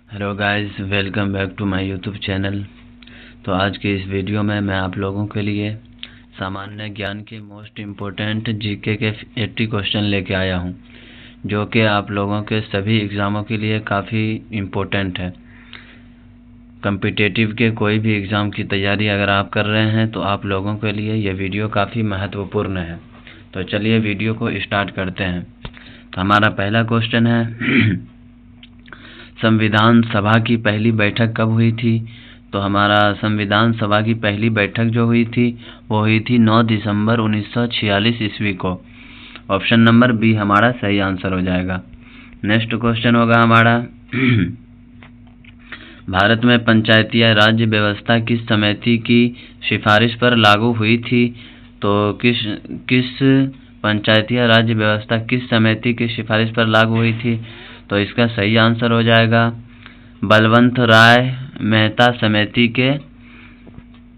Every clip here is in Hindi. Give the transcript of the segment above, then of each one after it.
Hello guys, welcome back to my YouTube channel. तो आज के इस वीडियो में मैं आप लोगों के लिए सामान्य ज्ञान के मोस्ट इम्पोर्टेंट जीके के 80 क्वेश्चन लेके आया हूं, जो कि आप लोगों के सभी एग्ज़ामों के लिए काफ़ी इम्पोर्टेंट है। कॉम्पिटिटिव के कोई भी एग्ज़ाम की तैयारी अगर आप कर रहे हैं तो आप लोगों के लिए ये वीडियो काफ़ी महत्वपूर्ण है। तो चलिए वीडियो को स्टार्ट करते हैं। तो हमारा पहला क्वेश्चन है संविधान सभा की पहली बैठक कब हुई थी? तो हमारा संविधान सभा की पहली बैठक जो हुई थी वो हुई थी 9 दिसंबर 1946 ईस्वी को। ऑप्शन नंबर बी हमारा सही आंसर हो जाएगा। नेक्स्ट क्वेश्चन होगा हमारा भारत में पंचायती राज व्यवस्था किस समिति की सिफारिश पर लागू हुई थी? तो किस पंचायती राज व्यवस्था किस समिति की सिफारिश पर लागू हुई थी? तो इसका सही आंसर हो जाएगा बलवंत राय मेहता समिति के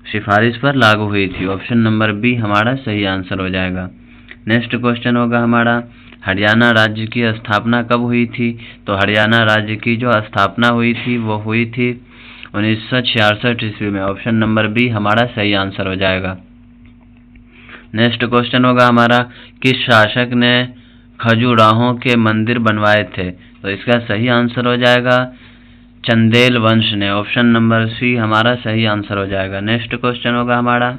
सिफारिश पर लागू हुई थी। ऑप्शन नंबर बी हमारा सही आंसर हो जाएगा। नेक्स्ट क्वेश्चन होगा हमारा हरियाणा राज्य की स्थापना कब हुई थी? तो हरियाणा राज्य की जो स्थापना हुई थी वो हुई थी 1966 ईस्वी में। ऑप्शन नंबर बी हमारा सही आंसर हो जाएगा। नेक्स्ट क्वेश्चन होगा हमारा किस शासक ने खजुराहो के मंदिर बनवाए थे? तो इसका सही आंसर हो जाएगा चंदेल वंश ने। ऑप्शन नंबर सी हमारा सही आंसर हो जाएगा। नेक्स्ट क्वेश्चन होगा हमारा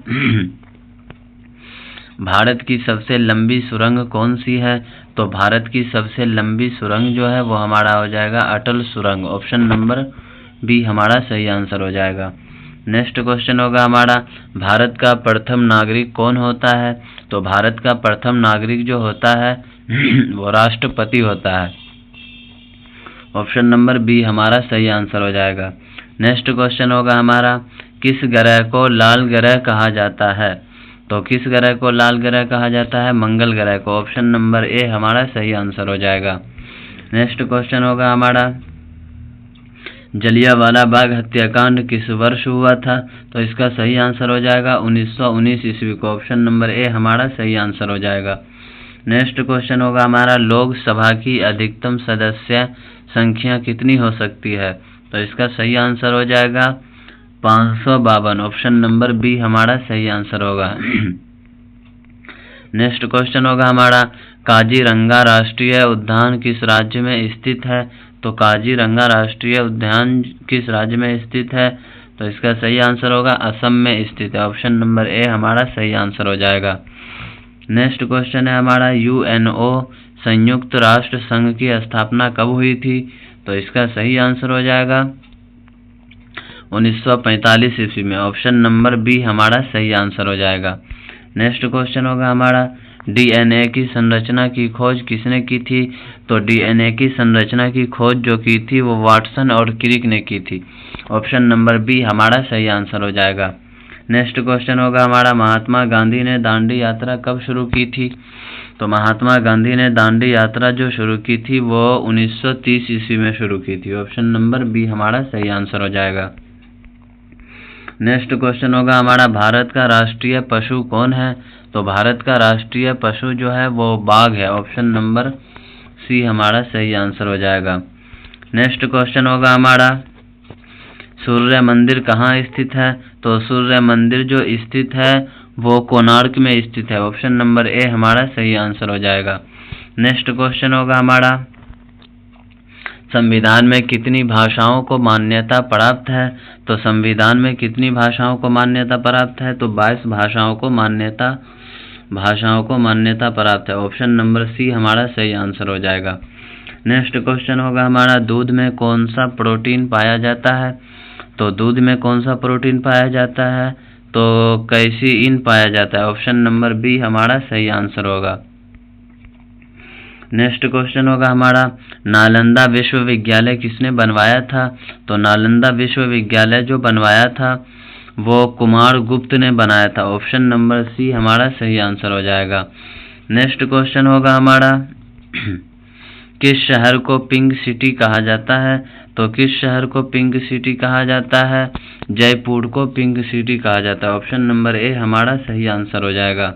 भारत की सबसे लंबी सुरंग कौन सी है? तो भारत की सबसे लंबी सुरंग जो है वो हमारा हो जाएगा अटल सुरंग। ऑप्शन नंबर बी हमारा सही आंसर हो जाएगा। नेक्स्ट क्वेश्चन होगा हमारा भारत का प्रथम नागरिक कौन होता है? तो भारत का प्रथम नागरिक जो होता है वो राष्ट्रपति होता है। ऑप्शन नंबर बी हमारा सही आंसर हो जाएगा। नेक्स्ट क्वेश्चन होगा हमारा किस ग्रह को लाल ग्रह कहा जाता है? तो किस ग्रह को लाल ग्रह कहा जाता है? मंगल ग्रह को। ऑप्शन नंबर ए हमारा सही आंसर हो जाएगा। नेक्स्ट क्वेश्चन होगा हमारा जलियांवाला बाग हत्याकांड किस वर्ष हुआ था? तो इसका सही आंसर हो जाएगा 1919 ईस्वी को। ऑप्शन नंबर ए हमारा सही आंसर हो जाएगा। नेक्स्ट क्वेश्चन होगा हमारा लोकसभा की अधिकतम सदस्य संख्या कितनी हो सकती है? तो इसका सही आंसर हो जाएगा 552। ऑप्शन नंबर बी हमारा सही आंसर होगा। नेक्स्ट क्वेश्चन होगा हमारा काजीरंगा राष्ट्रीय उद्यान किस राज्य में स्थित है? तो काजीरंगा राष्ट्रीय उद्यान किस राज्य में स्थित है? तो इसका सही आंसर होगा असम में स्थित है। ऑप्शन नंबर ए हमारा सही आंसर हो जाएगा। नेक्स्ट क्वेश्चन है हमारा यूएनओ संयुक्त राष्ट्र संघ की स्थापना कब हुई थी? तो इसका सही आंसर हो जाएगा 1945 ईस्वी में। ऑप्शन नंबर बी हमारा सही आंसर हो जाएगा। नेक्स्ट क्वेश्चन होगा हमारा डीएनए की संरचना की खोज किसने की थी? तो डीएनए की संरचना की खोज जो की थी वो वाटसन और क्रिक ने की थी। ऑप्शन नंबर बी हमारा सही आंसर हो जाएगा। नेक्स्ट क्वेश्चन होगा हमारा महात्मा गांधी ने दांडी यात्रा कब शुरू की थी? तो महात्मा गांधी ने दांडी यात्रा जो शुरू की थी वो 1930 ईस्वी में शुरू की थी। ऑप्शन नंबर बी हमारा सही आंसर हो जाएगा। नेक्स्ट क्वेश्चन होगा हमारा भारत का राष्ट्रीय पशु कौन है? तो भारत का राष्ट्रीय पशु जो है वो बाघ है। ऑप्शन नंबर सी हमारा सही आंसर हो जाएगा। नेक्स्ट क्वेश्चन होगा हमारा सूर्य मंदिर कहाँ स्थित है? तो सूर्य मंदिर जो स्थित है वो कोणार्क में स्थित है। ऑप्शन नंबर ए हमारा सही आंसर हो जाएगा। नेक्स्ट क्वेश्चन होगा हमारा संविधान में कितनी भाषाओं को मान्यता प्राप्त है? तो संविधान में कितनी भाषाओं को मान्यता प्राप्त है? तो 22 भाषाओं को मान्यता प्राप्त है। ऑप्शन नंबर सी हमारा सही आंसर हो जाएगा। नेक्स्ट क्वेश्चन होगा हमारा दूध में कौन सा प्रोटीन पाया जाता है? तो दूध में कौन सा प्रोटीन पाया जाता है? तो कैसीइन पाया जाता है। ऑप्शन नंबर बी हमारा सही आंसर होगा। नेक्स्ट क्वेश्चन होगा हमारा नालंदा विश्वविद्यालय किसने बनवाया था? तो नालंदा विश्वविद्यालय जो बनवाया था वो कुमार गुप्त ने बनाया था। ऑप्शन नंबर सी हमारा सही आंसर हो जाएगा। नेक्स्ट क्वेश्चन होगा हमारा किस शहर को पिंक सिटी कहा जाता है? तो किस शहर को पिंक सिटी कहा जाता है? जयपुर को पिंक सिटी कहा जाता है। ऑप्शन नंबर ए हमारा सही आंसर हो जाएगा।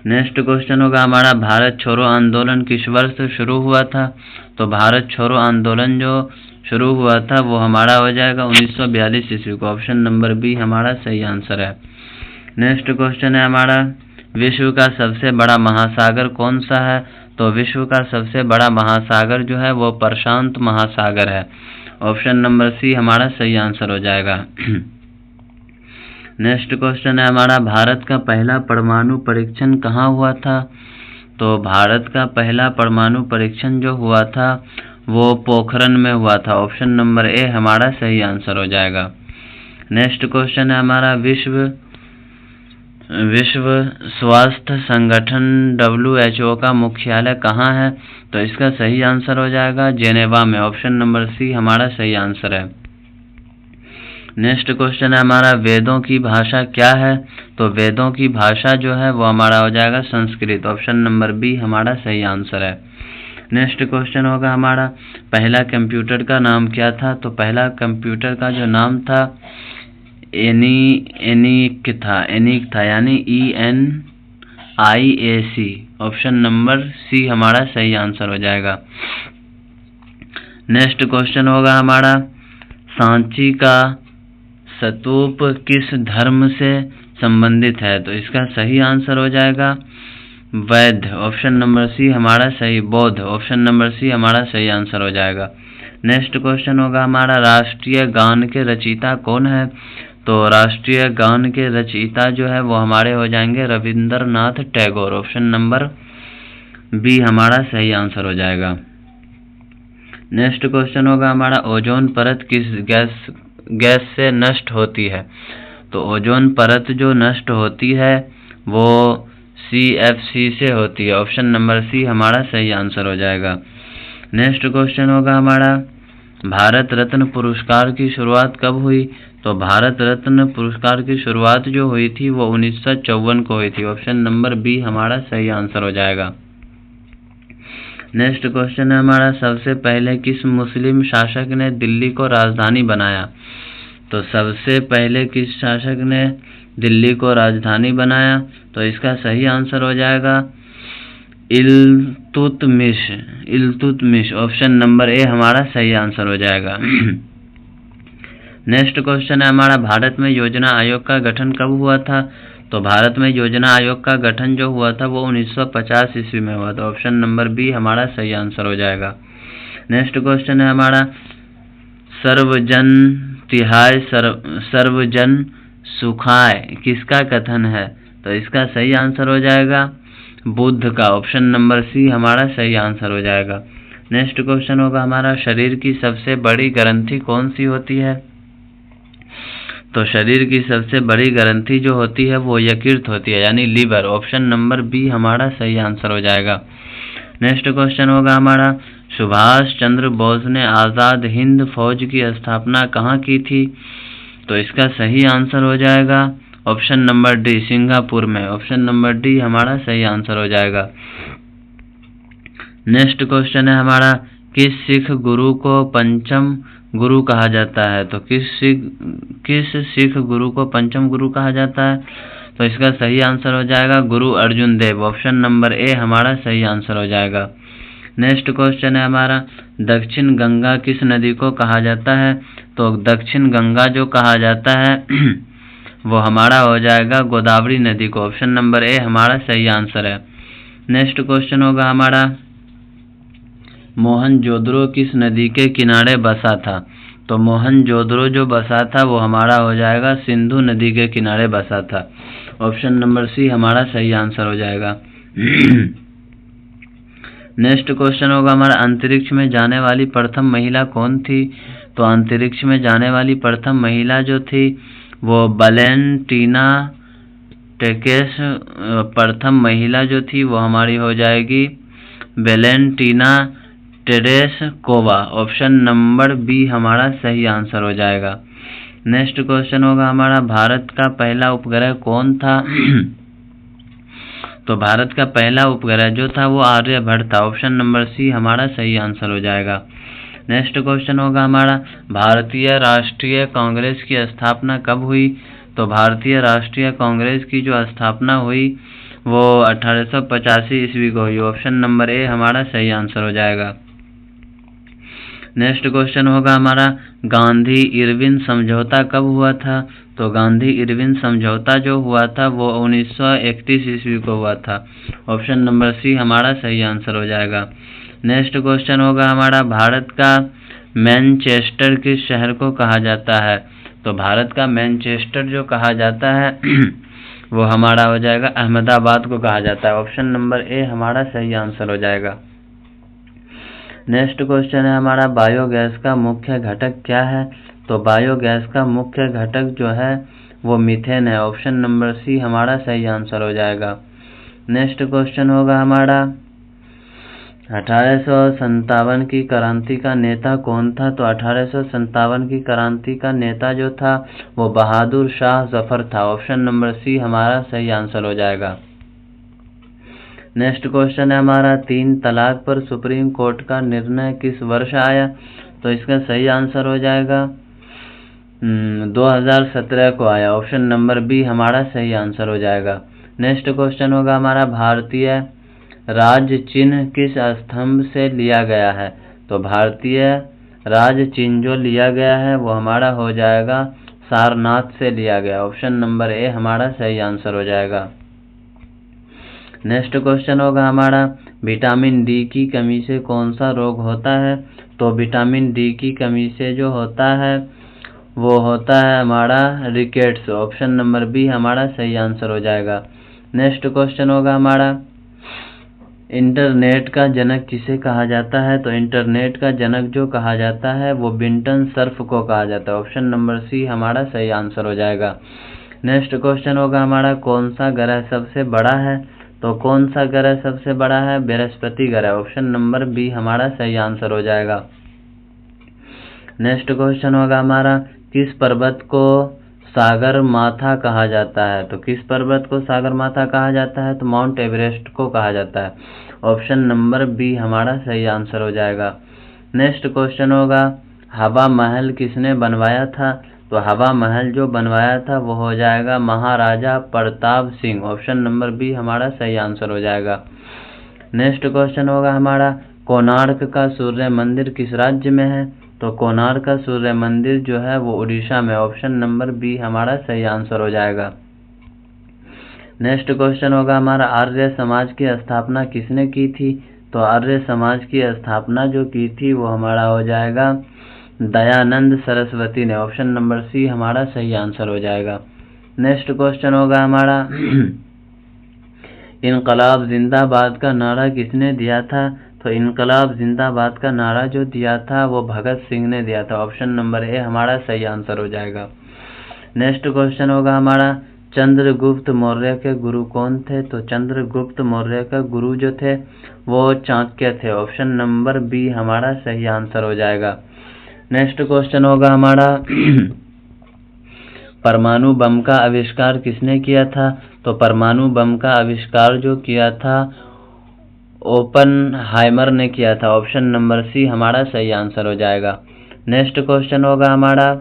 नेक्स्ट क्वेश्चन होगा हमारा भारत छोड़ो आंदोलन किस वर्ष शुरू हुआ था? तो भारत छोड़ो आंदोलन जो शुरू हुआ था वो हमारा हो जाएगा 1942 ईस्वी को। ऑप्शन नंबर बी हमारा सही आंसर है। नेक्स्ट क्वेश्चन है हमारा, विश्व का सबसे बड़ा महासागर कौन सा है? तो विश्व का सबसे बड़ा महासागर जो है वो प्रशांत महासागर है। ऑप्शन नंबर सी हमारा सही आंसर हो जाएगा। नेक्स्ट क्वेश्चन है हमारा, भारत का पहला परमाणु परीक्षण कहाँ हुआ था? तो भारत का पहला परमाणु परीक्षण जो हुआ था वो पोखरण में हुआ था। ऑप्शन नंबर ए हमारा सही आंसर हो जाएगा। नेक्स्ट क्वेश्चन है हमारा, विश्व स्वास्थ्य संगठन WHO का मुख्यालय कहाँ है? तो इसका सही आंसर हो जाएगा जेनेवा में। ऑप्शन नंबर सी हमारा सही आंसर है। नेक्स्ट क्वेश्चन है हमारा, वेदों की भाषा क्या है? तो वेदों की भाषा जो है वो हमारा हो जाएगा संस्कृत। ऑप्शन नंबर बी हमारा सही आंसर है। नेक्स्ट क्वेश्चन होगा हमारा, पहला कंप्यूटर का नाम क्या था? तो पहला कंप्यूटर का जो नाम था एनिक था यानी ENIAC। ऑप्शन नंबर सी हमारा सही आंसर हो जाएगा। नेक्स्ट क्वेश्चन होगा हमारा, सांची का स्तूप किस धर्म से संबंधित है? तो इसका सही आंसर हो जाएगा वैद्य। ऑप्शन नंबर सी हमारा सही, बौद्ध। ऑप्शन नंबर सी हमारा सही आंसर हो जाएगा। नेक्स्ट क्वेश्चन होगा हमारा, राष्ट्रीय गान के रचयिता कौन है? तो राष्ट्रीय गान के रचयिता जो है वो हमारे हो जाएंगे Rabindranath Tagore. Option number B हमारा सही आंसर हो जाएगा। नेक्स्ट क्वेश्चन होगा हमारा, ओजोन परत किस गैस से नष्ट होती है? तो ओजोन परत जो नष्ट होती है वो CFC से होती है। ऑप्शन नंबर सी हमारा सही आंसर हो जाएगा। नेक्स्ट क्वेश्चन होगा हमारा, भारत रत्न पुरस्कार की शुरुआत कब हुई? तो भारत रत्न पुरस्कार की शुरुआत जो हुई थी वो 1954 को हुई थी। ऑप्शन नंबर बी हमारा सही आंसर हो जाएगा। नेक्स्ट क्वेश्चन है हमारा, सबसे पहले किस मुस्लिम शासक ने दिल्ली को राजधानी बनाया? तो सबसे पहले किस शासक ने दिल्ली को राजधानी बनाया? तो इसका सही आंसर हो जाएगा इल्तुतमिश। ऑप्शन नंबर ए हमारा सही आंसर हो जाएगा। नेक्स्ट क्वेश्चन है हमारा, भारत में योजना आयोग का गठन कब हुआ था? तो भारत में योजना आयोग का गठन जो हुआ था वो 1950 ईस्वी में हुआ था। ऑप्शन नंबर बी हमारा सही आंसर हो जाएगा। नेक्स्ट क्वेश्चन है हमारा, सर्वजन सुखाय किसका कथन है? तो इसका सही आंसर हो जाएगा बुद्ध का। ऑप्शन नंबर सी हमारा सही आंसर हो जाएगा। नेक्स्ट क्वेश्चन होगा हमारा, शरीर की सबसे बड़ी ग्रंथि कौन सी होती है? तो शरीर की सबसे बड़ी ग्रंथि जो होती है वो यकृत होती है यानी लीवर। ऑप्शन नंबर बी हमारा सही आंसर हो जाएगा। नेक्स्ट क्वेश्चन होगा हमारा, सुभाष चंद्र बोस ने आज़ाद हिंद फौज की स्थापना कहाँ की थी? तो इसका सही आंसर हो जाएगा ऑप्शन नंबर डी, सिंगापुर में। ऑप्शन नंबर डी हमारा सही आंसर हो जाएगा। नेक्स्ट क्वेश्चन है हमारा, किस सिख गुरु को पंचम गुरु कहा जाता है? तो किस सिख गुरु को पंचम गुरु कहा जाता है? तो इसका सही आंसर हो जाएगा गुरु अर्जुन देव। ऑप्शन नंबर ए हमारा सही आंसर हो जाएगा। नेक्स्ट क्वेश्चन है हमारा, दक्षिण गंगा किस नदी को कहा जाता है? तो दक्षिण गंगा जो कहा जाता है वो हमारा हो जाएगा गोदावरी नदी को। ऑप्शन नंबर ए हमारा सही आंसर है। नेक्स्ट क्वेश्चन होगा हमारा, मोहनजोदड़ो किस नदी के किनारे बसा था? तो मोहनजोदड़ो जो बसा था वो हमारा हो जाएगा सिंधु नदी के किनारे बसा था। ऑप्शन नंबर सी हमारा सही आंसर हो जाएगा। नेक्स्ट क्वेश्चन होगा हमारा, अंतरिक्ष में जाने वाली प्रथम महिला कौन थी? तो अंतरिक्ष में जाने वाली प्रथम महिला जो थी वो वैलेंटीना टेरेस। प्रथम महिला जो थी वो हमारी हो जाएगी Valentina Tereshkova. Option number B हमारा सही आंसर हो जाएगा। नेक्स्ट क्वेश्चन होगा हमारा, भारत का पहला उपग्रह कौन था? तो भारत का पहला उपग्रह जो था वो आर्यभट्ट था। ऑप्शन नंबर सी हमारा सही आंसर हो जाएगा। नेक्स्ट क्वेश्चन होगा हमारा, भारतीय राष्ट्रीय कांग्रेस की स्थापना कब हुई? तो भारतीय राष्ट्रीय कांग्रेस की जो स्थापना हुई वो 1885 ईस्वी को हुई। ऑप्शन नंबर ए हमारा सही आंसर हो जाएगा। नेक्स्ट क्वेश्चन होगा हमारा गांधी इरविन समझौता कब हुआ था? तो गांधी इरविन समझौता जो हुआ था वो 1931 ईस्वी को हुआ था। ऑप्शन नंबर सी हमारा सही आंसर हो जाएगा। नेक्स्ट क्वेश्चन होगा हमारा भारत का मैनचेस्टर किस शहर को कहा जाता है? तो भारत का मैनचेस्टर जो कहा जाता है वो हमारा हो जाएगा अहमदाबाद को कहा जाता है। ऑप्शन नंबर ए हमारा सही आंसर हो जाएगा। नेक्स्ट क्वेश्चन है हमारा बायोगैस का मुख्य घटक क्या है? तो बायोगैस का मुख्य घटक जो है वो मीथेन है। ऑप्शन नंबर सी हमारा सही आंसर हो जाएगा। नेक्स्ट क्वेश्चन होगा हमारा 1857 की क्रांति का नेता कौन था? तो 1857 की क्रांति का नेता जो था वो बहादुर शाह जफर था। ऑप्शन नंबर सी हमारा सही आंसर हो जाएगा। नेक्स्ट क्वेश्चन है हमारा 3 तलाक पर सुप्रीम कोर्ट का निर्णय किस वर्ष आया? तो इसका सही आंसर हो जाएगा 2017 को आया। ऑप्शन नंबर बी हमारा सही आंसर हो जाएगा। नेक्स्ट क्वेश्चन होगा हमारा भारतीय राज चिन्ह किस स्तंभ से लिया गया है? तो भारतीय राज चिन्ह जो लिया गया है वो हमारा हो जाएगा सारनाथ से लिया गया। ऑप्शन नंबर ए हमारा सही आंसर हो जाएगा। नेक्स्ट क्वेश्चन होगा हमारा विटामिन डी की कमी से कौन सा रोग होता है? तो विटामिन डी की कमी से जो होता है वो होता है हमारा रिकेट्स। ऑप्शन नंबर बी हमारा सही आंसर हो जाएगा। नेक्स्ट क्वेश्चन होगा हमारा इंटरनेट का जनक किसे कहा जाता है? तो इंटरनेट का जनक जो कहा जाता है वो बिंटन सर्फ को कहा जाता है। ऑप्शन नंबर सी हमारा सही आंसर हो जाएगा। नेक्स्ट क्वेश्चन होगा हमारा कौन सा ग्रह सबसे बड़ा है? तो कौन सा ग्रह सबसे बड़ा है? बृहस्पति ग्रह। ऑप्शन नंबर बी हमारा सही आंसर हो जाएगा। नेक्स्ट क्वेश्चन होगा हमारा किस पर्वत को सागर माथा कहा जाता है? तो किस पर्वत को सागर माथा कहा जाता है? तो माउंट एवरेस्ट को कहा जाता है। ऑप्शन नंबर बी हमारा सही आंसर हो जाएगा। नेक्स्ट क्वेश्चन होगा हवा महल किसने बनवाया था? तो हवा महल जो बनवाया था वो हो जाएगा Maharaja Pratap Singh. Option number B हमारा सही आंसर हो जाएगा। नेक्स्ट क्वेश्चन होगा हमारा कोणार्क का सूर्य मंदिर किस राज्य में है? तो कोणार्क का सूर्य मंदिर जो है वो उड़ीसा में। ऑप्शन नंबर बी हमारा सही आंसर हो जाएगा। नेक्स्ट क्वेश्चन होगा हमारा आर्य समाज की स्थापना किसने की थी? तो आर्य समाज की स्थापना जो की थी वो हमारा हो जाएगा दयानंद सरस्वती ने। ऑप्शन नंबर सी हमारा सही आंसर हो जाएगा। नेक्स्ट क्वेश्चन होगा हमारा इनकलाब जिंदाबाद का नारा किसने दिया था? तो इनकलाब जिंदाबाद का नारा जो दिया था वो भगत सिंह ने दिया था। ऑप्शन नंबर ए हमारा सही आंसर हो जाएगा। नेक्स्ट क्वेश्चन होगा हमारा चंद्रगुप्त मौर्य के गुरु कौन थे? तो चंद्रगुप्त मौर्य का गुरु जो थे वो चाणक्य थे। ऑप्शन नंबर बी हमारा सही आंसर हो जाएगा। नेक्स्ट क्वेश्चन होगा हमारा परमाणु बम का आविष्कार किसने किया था? तो परमाणु बम का आविष्कार जो किया था ओपनहाइमर ने किया था। ऑप्शन नंबर सी हमारा सही आंसर हो जाएगा। नेक्स्ट क्वेश्चन होगा हमारा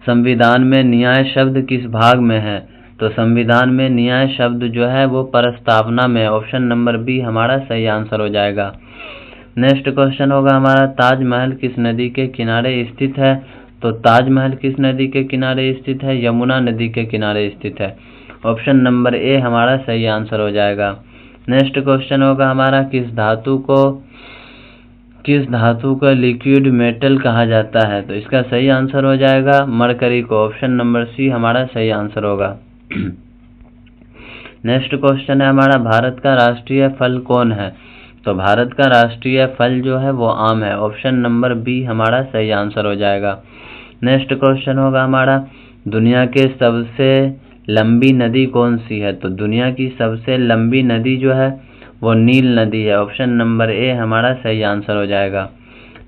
संविधान में न्याय शब्द किस भाग में है? तो संविधान में न्याय शब्द जो है वो प्रस्तावना में। ऑप्शन नंबर बी हमारा सही आंसर हो जाएगा। नेक्स्ट क्वेश्चन होगा हमारा ताजमहल किस नदी के किनारे स्थित है? तो ताजमहल किस नदी के किनारे स्थित है? यमुना नदी के किनारे स्थित है। ऑप्शन नंबर ए हमारा सही आंसर हो जाएगा। नेक्स्ट क्वेश्चन होगा हमारा किस धातु को लिक्विड मेटल कहा जाता है? तो इसका सही आंसर हो जाएगा मरकरी को। ऑप्शन नंबर सी हमारा सही आंसर होगा। नेक्स्ट क्वेश्चन है हमारा भारत का राष्ट्रीय फल कौन है? तो भारत का राष्ट्रीय फल जो है वो आम है। ऑप्शन नंबर बी हमारा सही आंसर हो जाएगा। नेक्स्ट क्वेश्चन होगा हमारा दुनिया के सबसे लंबी नदी कौन सी है? तो दुनिया की सबसे लंबी नदी जो है वो नील नदी है। ऑप्शन नंबर ए हमारा सही आंसर हो जाएगा।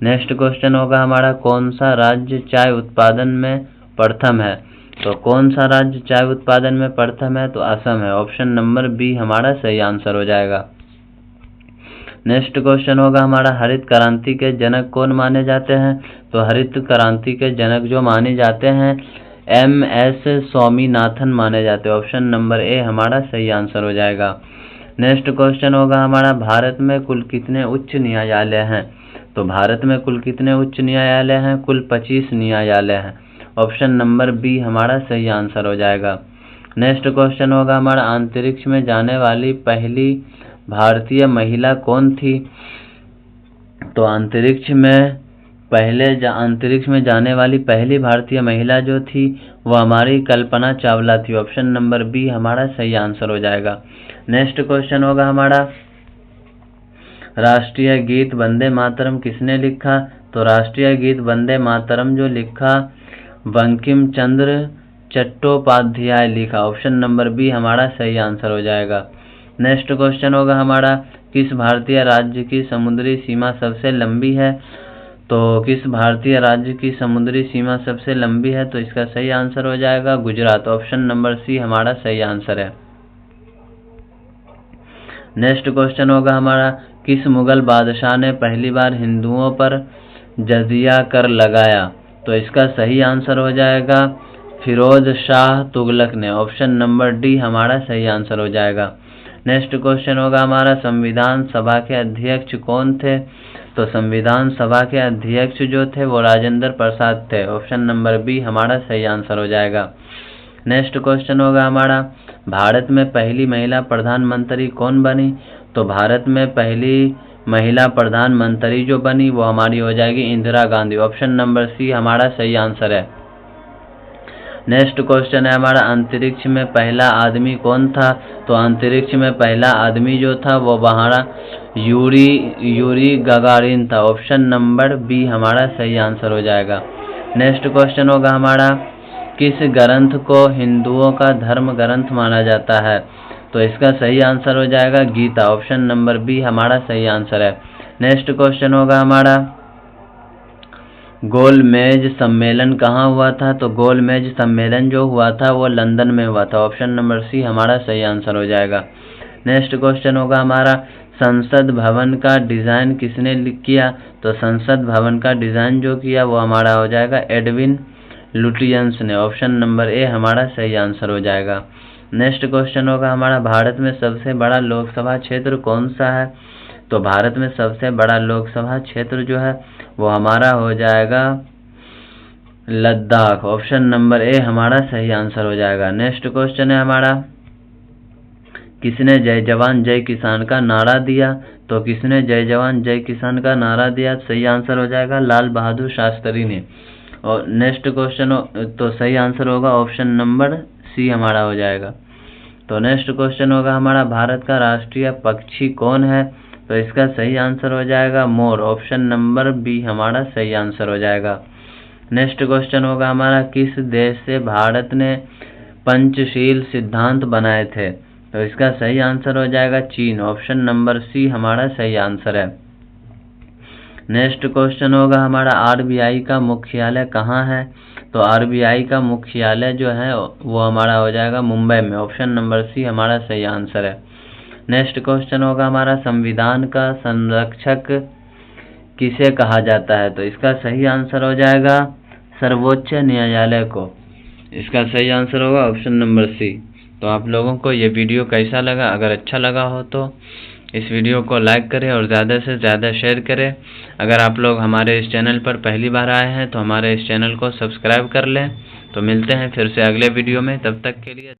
नेक्स्ट क्वेश्चन होगा हमारा कौन सा राज्य चाय उत्पादन में प्रथम है? तो कौन सा राज्य चाय उत्पादन में प्रथम है? तो असम है। ऑप्शन नंबर बी हमारा सही आंसर हो जाएगा। नेक्स्ट क्वेश्चन होगा हमारा हरित क्रांति के जनक कौन माने जाते हैं? तो हरित क्रांति के जनक जो माने जाते हैं MS स्वामीनाथन माने जाते हैं। ऑप्शन नंबर ए हमारा सही आंसर हो जाएगा। नेक्स्ट क्वेश्चन होगा हमारा भारत में कुल कितने उच्च न्यायालय हैं? तो भारत में कुल कितने उच्च न्यायालय हैं? कुल 25 न्यायालय हैं। ऑप्शन नंबर बी हमारा सही आंसर हो जाएगा। नेक्स्ट क्वेश्चन होगा हमारा, अंतरिक्ष में जाने वाली पहली भारतीय महिला कौन थी? तो अंतरिक्ष में जाने वाली पहली भारतीय महिला जो थी वो हमारी कल्पना चावला थी। ऑप्शन नंबर बी हमारा सही आंसर हो जाएगा। नेक्स्ट क्वेश्चन होगा हमारा, राष्ट्रीय गीत वंदे मातरम किसने लिखा? तो राष्ट्रीय गीत वंदे मातरम जो लिखा बंकिम चंद्र चट्टोपाध्याय लिखा। ऑप्शन नंबर बी हमारा सही आंसर हो जाएगा। नेक्स्ट क्वेश्चन होगा हमारा, किस भारतीय राज्य की समुद्री सीमा सबसे लंबी है? तो किस भारतीय राज्य की समुद्री सीमा सबसे लंबी है? तो इसका सही आंसर हो जाएगा गुजरात। ऑप्शन नंबर सी हमारा सही आंसर है। नेक्स्ट क्वेश्चन होगा हमारा, किस मुगल बादशाह ने पहली बार हिंदुओं पर जजिया कर लगाया? तो इसका सही आंसर हो जाएगा फिरोज शाह तुगलक ने। ऑप्शन नंबर डी हमारा सही आंसर हो जाएगा। नेक्स्ट क्वेश्चन होगा हमारा, संविधान सभा के अध्यक्ष कौन थे? तो संविधान सभा के अध्यक्ष जो थे वो राजेंद्र प्रसाद थे। ऑप्शन नंबर बी हमारा सही आंसर हो जाएगा। नेक्स्ट क्वेश्चन होगा हमारा, भारत में पहली महिला प्रधानमंत्री कौन बनी? तो भारत में पहली महिला प्रधानमंत्री जो बनी वो हमारी हो जाएगी Indira Gandhi. Option number C हमारा सही आंसर है। नेक्स्ट क्वेश्चन है हमारा, अंतरिक्ष में पहला आदमी कौन था? तो अंतरिक्ष में पहला आदमी जो था वो हमारा यूरी गगारिन था। ऑप्शन नंबर बी हमारा सही आंसर हो जाएगा। नेक्स्ट क्वेश्चन होगा हमारा, किस ग्रंथ को हिंदुओं का धर्म ग्रंथ माना जाता है? तो इसका सही आंसर हो जाएगा गीता। ऑप्शन नंबर बी हमारा सही आंसर है। नेक्स्ट क्वेश्चन होगा हमारा, गोलमेज सम्मेलन कहाँ हुआ था? तो गोलमेज सम्मेलन जो हुआ था वो लंदन में हुआ था। ऑप्शन नंबर सी हमारा सही आंसर हो जाएगा। नेक्स्ट क्वेश्चन होगा हमारा, संसद भवन का डिज़ाइन किसने किया? तो संसद भवन का डिज़ाइन जो किया वो हमारा हो जाएगा एडविन लुटियंस ने। ऑप्शन नंबर ए हमारा सही आंसर हो जाएगा। नेक्स्ट क्वेश्चन होगा हमारा, भारत में सबसे बड़ा लोकसभा क्षेत्र कौन सा है? तो भारत में सबसे बड़ा लोकसभा क्षेत्र जो है वो हमारा हो जाएगा लद्दाख। ऑप्शन नंबर ए हमारा सही आंसर हो जाएगा। नेक्स्ट क्वेश्चन है हमारा, किसने जय जवान जय किसान का नारा दिया? तो किसने जय जवान जय किसान का नारा दिया? सही आंसर हो जाएगा लाल बहादुर शास्त्री ने। और नेक्स्ट क्वेश्चन तो सही आंसर होगा ऑप्शन नंबर सी हमारा हो जाएगा। तो नेक्स्ट क्वेश्चन होगा हमारा, भारत का राष्ट्रीय पक्षी कौन है? तो इसका सही आंसर हो जाएगा मोर। ऑप्शन नंबर बी हमारा सही आंसर हो जाएगा। नेक्स्ट क्वेश्चन होगा हमारा, किस देश से भारत ने पंचशील सिद्धांत बनाए थे? तो इसका सही आंसर हो जाएगा चीन। ऑप्शन नंबर सी हमारा सही आंसर है। नेक्स्ट क्वेश्चन होगा हमारा, आरबीआई का मुख्यालय कहाँ है? तो आरबीआई का मुख्यालय जो है वो हमारा हो जाएगा मुंबई में। ऑप्शन नंबर सी हमारा सही आंसर है। नेक्स्ट क्वेश्चन होगा हमारा, संविधान का संरक्षक किसे कहा जाता है? तो इसका सही आंसर हो जाएगा सर्वोच्च न्यायालय को। इसका सही आंसर होगा ऑप्शन नंबर सी। तो आप लोगों को ये वीडियो कैसा लगा? अगर अच्छा लगा हो तो इस वीडियो को लाइक करें और ज़्यादा से ज़्यादा शेयर करें। अगर आप लोग हमारे इस चैनल पर पहली बार आए हैं तो हमारे इस चैनल को सब्सक्राइब कर लें। तो मिलते हैं फिर से अगले वीडियो में, तब तक के लिए।